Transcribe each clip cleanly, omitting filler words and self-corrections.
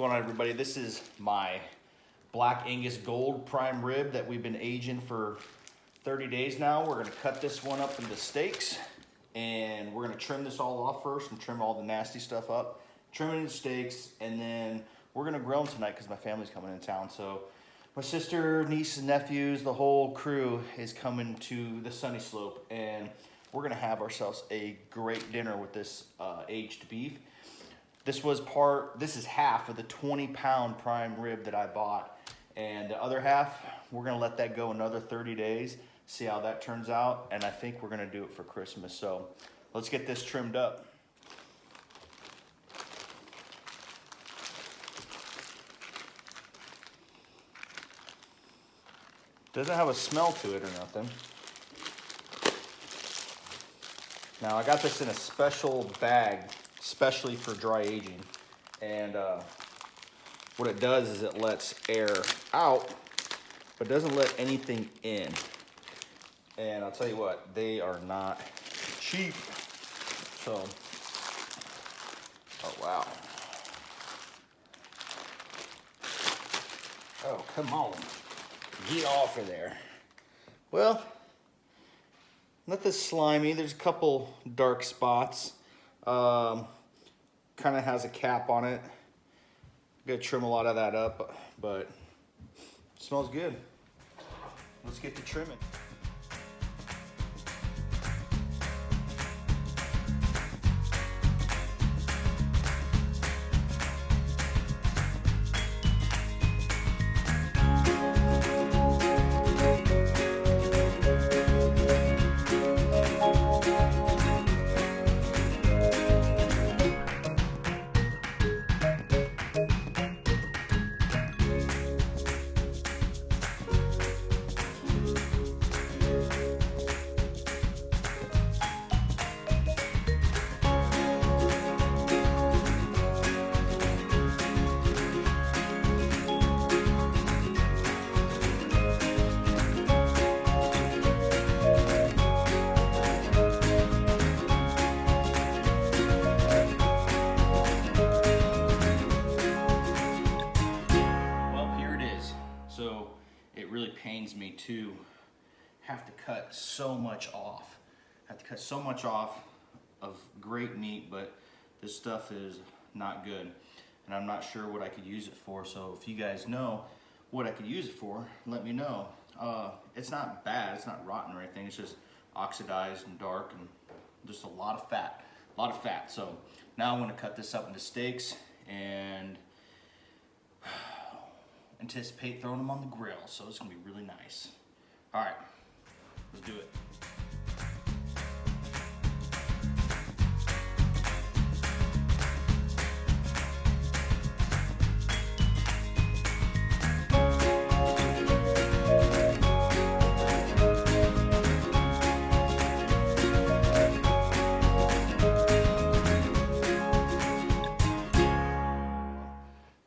going on, everybody? This is my Black Angus Gold prime rib that we've been aging for 30 days now. We're gonna cut this one up into steaks and we're gonna trim this all off first and trim all the nasty stuff up, trim it into steaks, and then we're gonna grill them tonight because my family's coming in town. So my sister, nieces, nephews, the whole crew is coming to the Sunny Slope, and we're gonna have ourselves a great dinner with this aged beef. This is half of the 20-pound prime rib that I bought. And the other half, we're gonna let that go another 30 days, see how that turns out. And I think we're gonna do it for Christmas. So let's get this trimmed up. Doesn't have a smell to it or nothing. Now I got this in a special bag, especially for dry aging, and what it does is it lets air out but doesn't let anything in. And I'll tell you what, they are not cheap. So, oh wow, oh come on, get off of there. Well, not this slimy. There's a couple dark spots. Kind of has a cap on it. Gotta trim a lot of that up, but it smells good. Let's get to trimming. It really pains me to have to cut so much off. I have to cut so much off of great meat, but this stuff is not good. And I'm not sure what I could use it for, so if you guys know what I could use it for, let me know. It's not bad, it's not rotten or anything, it's just oxidized and dark and just a lot of fat. So now I'm gonna cut this up into steaks and anticipate throwing them on the grill, so it's gonna be really nice. All right, let's do it.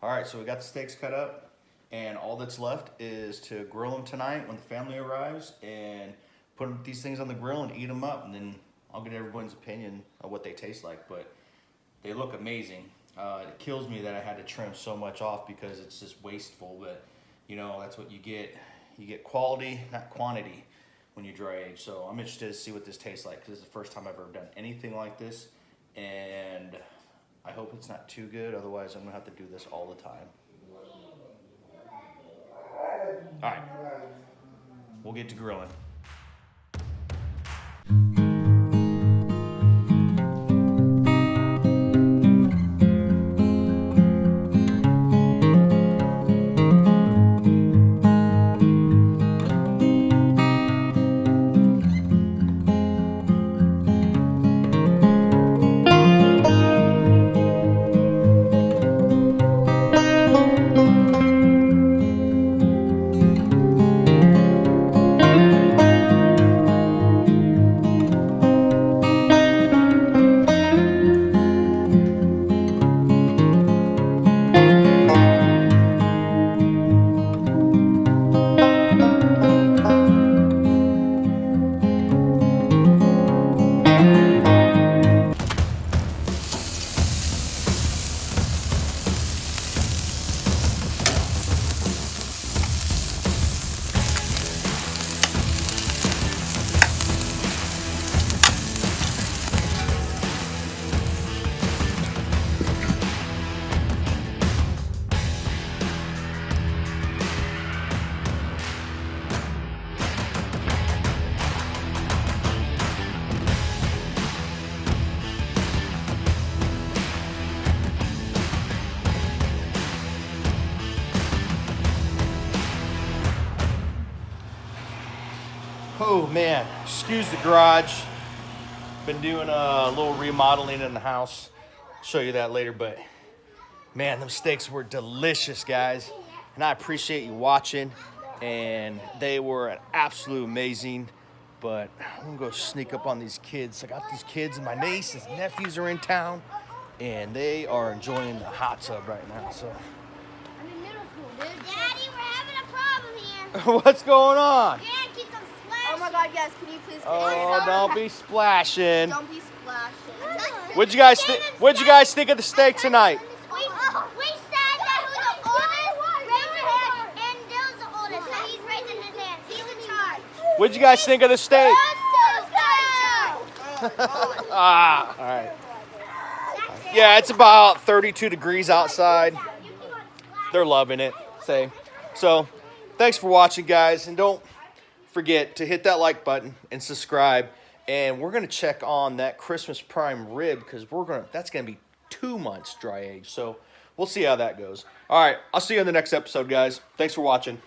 All right, so we got the steaks cut up. And all that's left is to grill them tonight when the family arrives and put these things on the grill and eat them up. And then I'll get everyone's opinion of what they taste like, but they look amazing. It kills me that I had to trim so much off because it's just wasteful, but you know, that's what you get. You get quality, not quantity when you dry age. So I'm interested to see what this tastes like because this is the first time I've ever done anything like this. And I hope it's not too good, otherwise I'm gonna have to do this all the time. All right, we'll get to grilling. Oh man, excuse the garage. Been doing a little remodeling in the house. Show you that later, but man, them steaks were delicious, guys. And I appreciate you watching. And they were an absolute amazing. But I'm gonna go sneak up on these kids. I got these kids, and my nieces and nephews are in town, and they are enjoying the hot tub right now. So, I'm in middle school, dude. Daddy, we're having a problem here. what's going on? Yeah, keep them splashing. Oh my God, yes, can you please? Oh, don't be splashing. Don't be splashing. What'd you guys think of the steak tonight? We said that who's the oldest, raise your hand, and Dill's the oldest, so he's raising his hand. He's in charge. What'd you guys think of the steak? Subscribe. All right. Yeah, it's about 32 degrees outside. They're loving it. So, thanks for watching, guys, and don't forget to hit that like button and subscribe. And we're gonna check on that Christmas prime rib because that's gonna be 2 months dry age. So we'll see how that goes. All right, I'll see you in the next episode, guys. Thanks for watching.